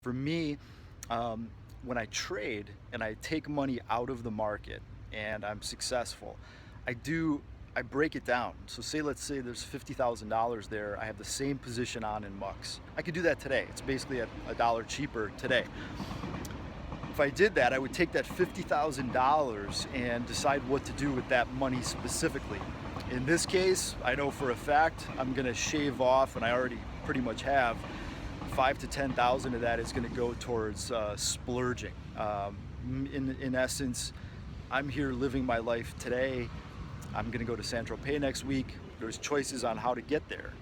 For me, when I trade and I take money out of the market and I'm successful, I break it down. So let's say there's $50,000 there. I have the same position on in Mux. I could do that today. It's basically a dollar cheaper today. If I did that, I would take that $50,000 and decide what to do with that money specifically. In this case, I know for a fact I'm going to shave off, and I already pretty much have, 5 to 10,000 of that is going to go towards splurging. In essence, I'm here living my life today. I'm going to go to Central Pay next week. There's choices on how to get there.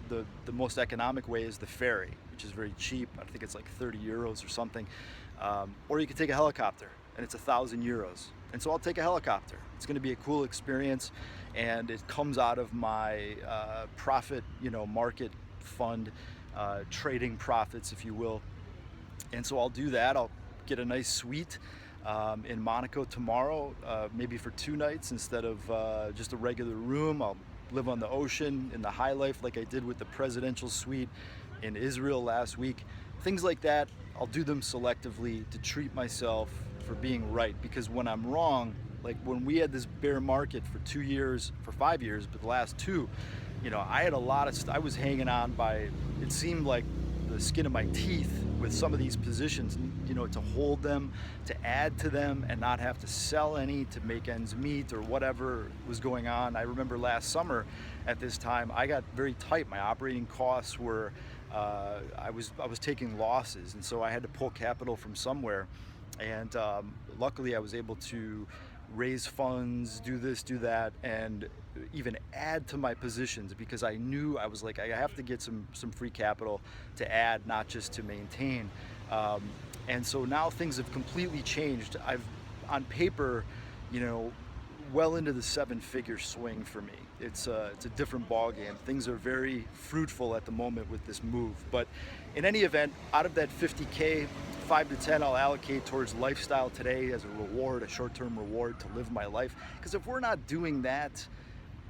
The most economic way is the ferry, which is very cheap. I think it's like 30 euros or something. Or you can take a helicopter, and it's 1,000 euros. And so I'll take a helicopter. It's going to be a cool experience, and it comes out of my profit, market fund, trading profits, if you will. And so I'll do that. I'll get a nice suite in Monaco tomorrow, maybe for 2 nights instead of just a regular room. I'll live on the ocean in the high life like I did with the presidential suite in Israel last week. Things like that, I'll do them selectively to treat myself for being right, because when I'm wrong, like when we had this bear market for 2 years, for 5 years, but the last 2, I had a lot of I was hanging on by, it seemed like, the skin of my teeth with some of these positions, to hold them, to add to them, and not have to sell any to make ends meet or whatever was going on. I remember last summer at this time, I got very tight. My operating costs were, I was taking losses, and so I had to pull capital from somewhere. And luckily I was able to raise funds, do this, do that, and even add to my positions, because I knew, I was like, I have to get some free capital to add, not just to maintain. And so now things have completely changed. I've, on paper, well into the 7-figure swing for me. It's a different ball game. Things are very fruitful at the moment with this move. But in any event, out of that 50K, 5 to 10 I'll allocate towards lifestyle today as a reward, a short-term reward to live my life. Because if we're not doing that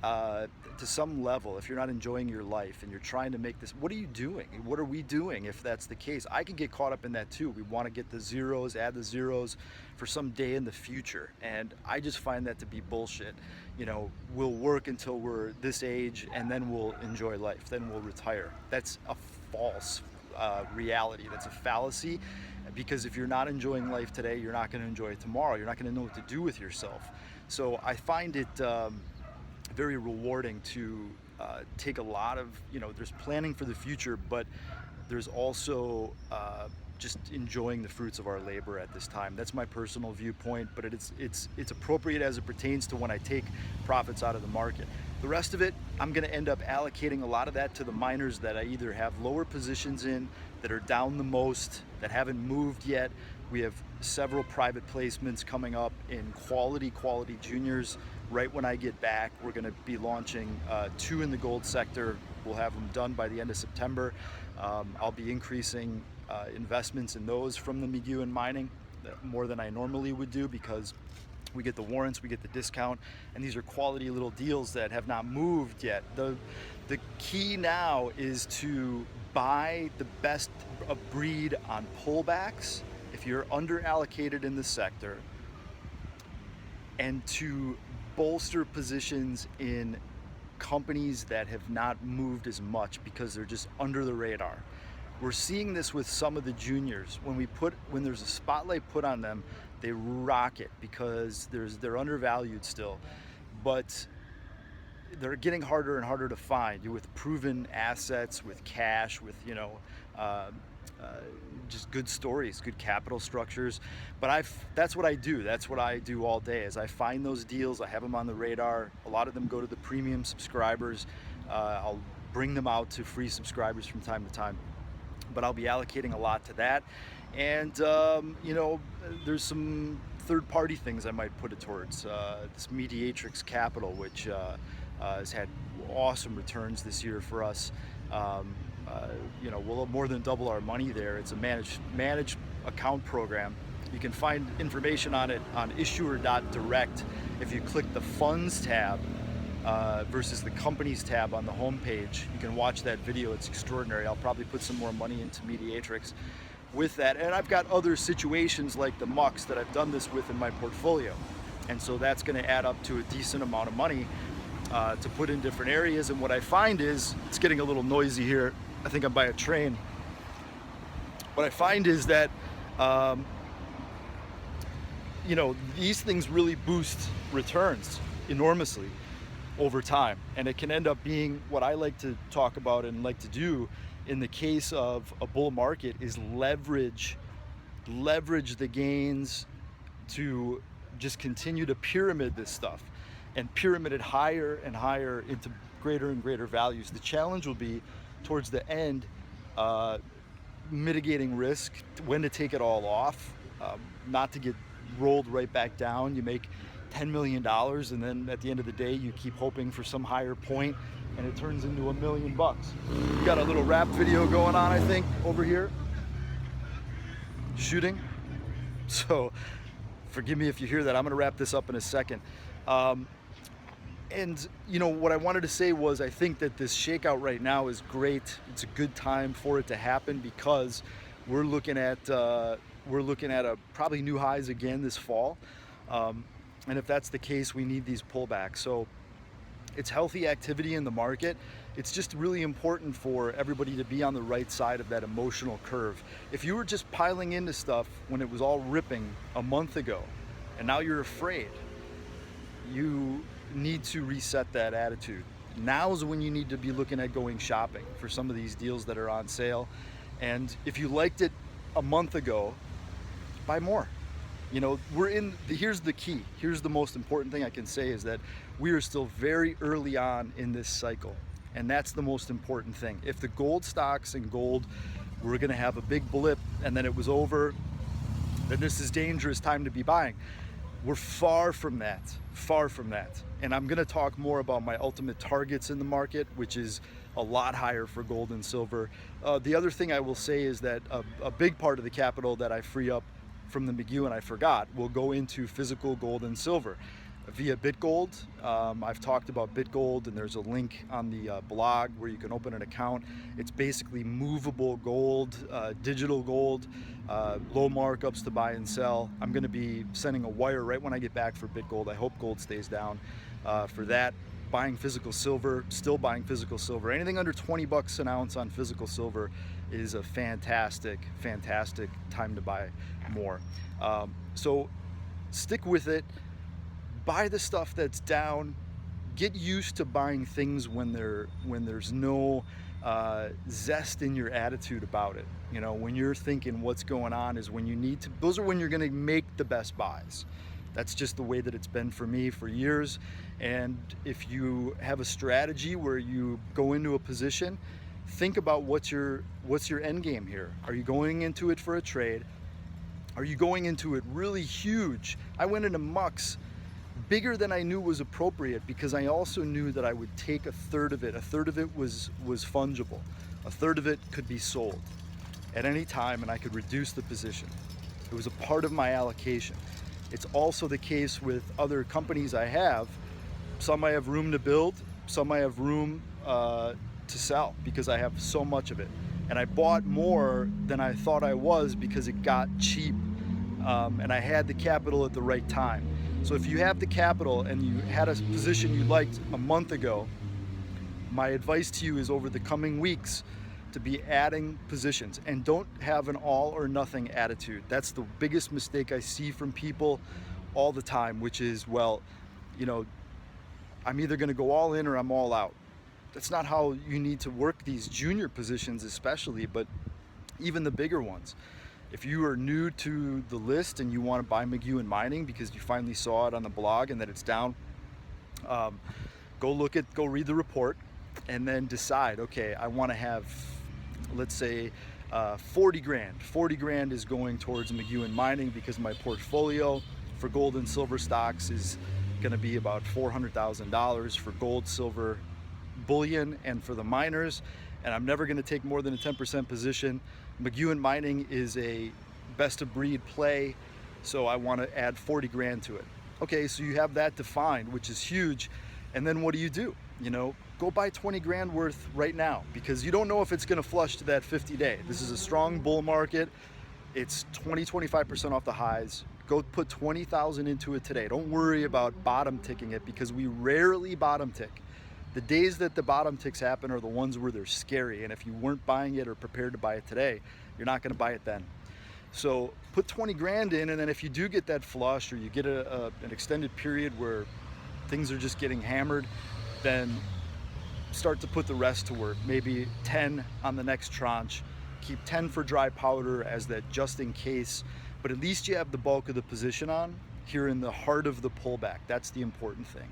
to some level, if you're not enjoying your life and you're trying to make this, what are you doing? What are we doing if that's the case? I can get caught up in that too. We want to get the zeros, add the zeros for some day in the future. And I just find that to be bullshit. We'll work until we're this age and then we'll enjoy life. Then we'll retire. That's a false reality. That's a fallacy, because if you're not enjoying life today, you're not going to enjoy it tomorrow. You're not going to know what to do with yourself. So I find it very rewarding to take a lot of, there's planning for the future, but there's also just enjoying the fruits of our labor at this time. That's my personal viewpoint, but it's appropriate as it pertains to when I take profits out of the market. The rest of it, I'm going to end up allocating a lot of that to the miners that I either have lower positions in, that are down the most, that haven't moved yet. We have several private placements coming up in quality juniors. Right when I get back, we're going to be launching 2 in the gold sector. We'll have them done by the end of September. I'll be increasing investments in those from the McEwen mining more than I normally would do, because we get the warrants, we get the discount, and these are quality little deals that have not moved yet. The key now is to buy the best of breed on pullbacks if you're under allocated in the sector, and to bolster positions in companies that have not moved as much because they're just under the radar. We're seeing this with some of the juniors. When there's a spotlight put on them, they rocket because they're undervalued still, but they're getting harder and harder to find with proven assets, with cash, with just good stories, good capital structures. But that's what I do. That's what I do all day. Is I find those deals. I have them on the radar. A lot of them go to the premium subscribers. I'll bring them out to free subscribers from time to time. But I'll be allocating a lot to that. And there's some third-party things I might put it towards. This Mediatrix Capital, which has had awesome returns this year for us. We'll more than double our money there. It's a managed account program. You can find information on it on issuer.direct. If you click the funds tab, versus the companies tab on the home page. You can watch that video, it's extraordinary. I'll probably put some more money into Mediatrix with that. And I've got other situations like the mucks that I've done this with in my portfolio. And so that's gonna add up to a decent amount of money to put in different areas. And what I find is, it's getting a little noisy here. I think I'm by a train. What I find is that, you know, these things really boost returns enormously over time. And it can end up being what I like to talk about and like to do in the case of a bull market is leverage the gains to just continue to pyramid this stuff and pyramid it higher and higher into greater and greater values. The challenge will be towards the end, mitigating risk, when to take it all off, not to get rolled right back down. You make $10 million and then at the end of the day you keep hoping for some higher point and it turns into $1 million. We got a little rap video going on, I think, over here, shooting. So forgive me if you hear that. I'm gonna wrap this up in a second. And you know, what I wanted to say was, I think that this shakeout right now is great. It's a good time for it to happen because we're looking at probably new highs again this fall. And if that's the case, we need these pullbacks. So it's healthy activity in the market. It's just really important for everybody to be on the right side of that emotional curve. If you were just piling into stuff when it was all ripping a month ago, and now you're afraid, you need to reset that attitude. Now is when you need to be looking at going shopping for some of these deals that are on sale. And if you liked it a month ago, buy more. You know, here's the key. Here's the most important thing I can say is that we are still very early on in this cycle. And that's the most important thing. If the gold stocks and gold were gonna have a big blip and then it was over, then this is dangerous time to be buying. We're far from that, far from that. And I'm gonna talk more about my ultimate targets in the market, which is a lot higher for gold and silver. The other thing I will say is that a big part of the capital that I free up from the McGew and I forgot will go into physical gold and silver via BitGold. I've talked about BitGold, and there's a link on the blog where you can open an account. It's basically movable gold, digital gold, low markups to buy and sell. I'm going to be sending a wire right when I get back for BitGold. I hope gold stays down for that. Buying physical silver, still buying physical silver. Anything under 20 bucks an ounce on physical silver is a fantastic, fantastic time to buy more. So stick with it. Buy the stuff that's down. Get used to buying things when there's no zest in your attitude about it. You know, when you're thinking what's going on is when you need to, those are when you're gonna make the best buys. That's just the way that it's been for me for years. And if you have a strategy where you go into a position, think about what's your end game here. Are you going into it for a trade? Are you going into it really huge? I went into mucks bigger than I knew was appropriate because I also knew that I would take a third of it. A third of it was fungible. A third of it could be sold at any time and I could reduce the position. It was a part of my allocation. It's also the case with other companies I have. Some I have room to build, some I have room to sell because I have so much of it. And I bought more than I thought I was because it got cheap and I had the capital at the right time. So if you have the capital and you had a position you liked a month ago, my advice to you is over the coming weeks to be adding positions, and don't have an all or nothing attitude. That's the biggest mistake I see from people all the time, which is, well, you know, I'm either gonna go all in or I'm all out. That's not how you need to work these junior positions especially, but even the bigger ones. If you are new to the list and you want to buy McGew and Mining because you finally saw it on the blog and that it's down, go read the report and then decide, okay, I want to have, let's say, 40 grand. 40 grand is going towards McGew and Mining because my portfolio for gold and silver stocks is going to be about $400,000 for gold, silver, bullion, and for the miners. And I'm never going to take more than a 10% position. McGew and Mining is a best of breed play, so I want to add 40 grand to it. Okay, so you have that defined, which is huge. And then what do? Go buy 20 grand worth right now, because you don't know if it's going to flush to that 50-day. This is a strong bull market. It's 20-25% off the highs. Go put 20,000 into it today. Don't worry about bottom ticking it, because we rarely bottom tick. The days that the bottom ticks happen are the ones where they're scary, and if you weren't buying it or prepared to buy it today, you're not going to buy it then. So put 20 grand in, and then if you do get that flush, or you get an extended period where things are just getting hammered, then start to put the rest to work. Maybe 10 on the next tranche. Keep 10 for dry powder as that just in case, but at least you have the bulk of the position on here in the heart of the pullback. That's the important thing.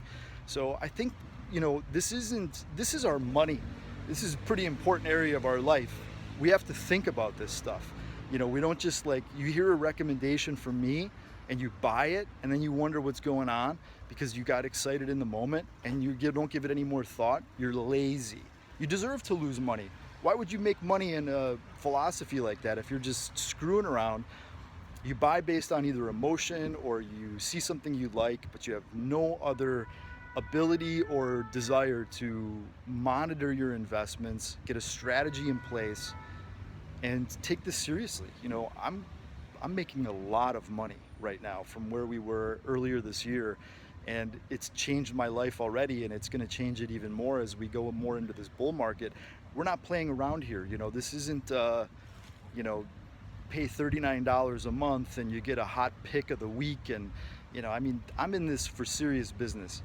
So I think, this is our money. This is a pretty important area of our life. We have to think about this stuff. We don't just, like, you hear a recommendation from me and you buy it and then you wonder what's going on because you got excited in the moment and you don't give it any more thought. You're lazy. You deserve to lose money. Why would you make money in a philosophy like that if you're just screwing around? You buy based on either emotion, or you see something you like, but you have no other ability or desire to monitor your investments, get a strategy in place, and take this seriously. I'm making a lot of money right now from where we were earlier this year, and it's changed my life already, and it's going to change it even more as we go more into this bull market. We're not playing around here. This isn't pay $39 a month and you get a hot pick of the week, and I'm in this for serious business.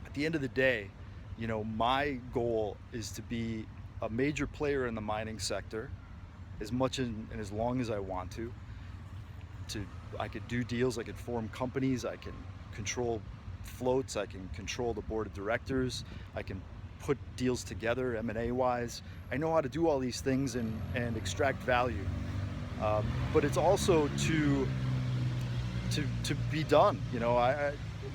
At the end of the day, my goal is to be a major player in the mining sector as much and as long as I want to. I could do deals, I could form companies, I can control floats, I can control the board of directors, I can put deals together M&A wise. I know how to do all these things and extract value. But it's also to be done.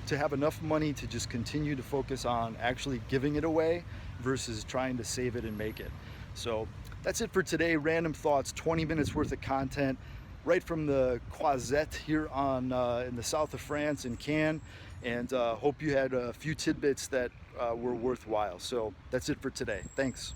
To have enough money to just continue to focus on actually giving it away versus trying to save it and make it. So that's it for today. Random thoughts, 20 minutes worth of content right from the Croisette here in the south of France in Cannes, and hope you had a few tidbits that were worthwhile. So that's it for today. Thanks.